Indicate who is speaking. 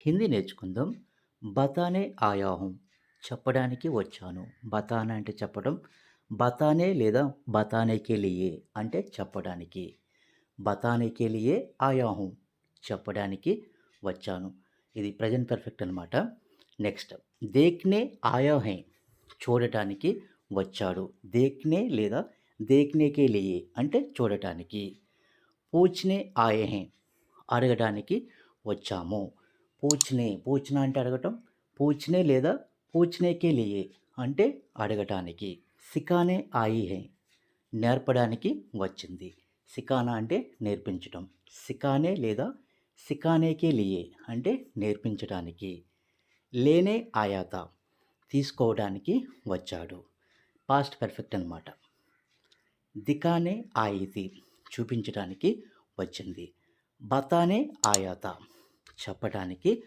Speaker 1: హిందీ నేర్చుకుందాం. బతానే ఆయా హూँ చెప్పడానికి వచ్చాను. బతానా అంటే చెప్పడం. బతానే లేదా బతానే కే లియే అంటే చెప్పడానికి. బతానే కే లియే ఆయా హూँ చెప్పడానికి వచ్చాను. ఇది ప్రెజెంట్ పర్ఫెక్ట్ అనమాట. నెక్స్ట్ దేఖ్‌నే ఆయా హై చూడటానికి వచ్చాడు. దేఖ్‌నే లేదా దేఖ్‌నే కే లియే అంటే చూడటానికి. పూచ్‌నే ఆయే హై అడగడానికి వచ్చాము. పూచ్‌నా అంటే అడగటం. పూచ్‌నే లేదా పూచ్‌నే కే లియే అంటే అడగటానికి. సిఖానే ఆయి హై నేర్పడానికి వచ్చింది. సిఖానా అంటే నేర్పించటం. సిఖానే లేదా సిఖానే కే లియే అంటే నేర్పించడానికి. లేనే ఆయా తా తీసుకోవడానికి వచ్చాడు. పాస్ట్ పర్ఫెక్ట్ అనమాట. దిఖానే ఆయి థీ చూపించడానికి వచ్చింది. బతానే ఆయా తా చెప్పటానికి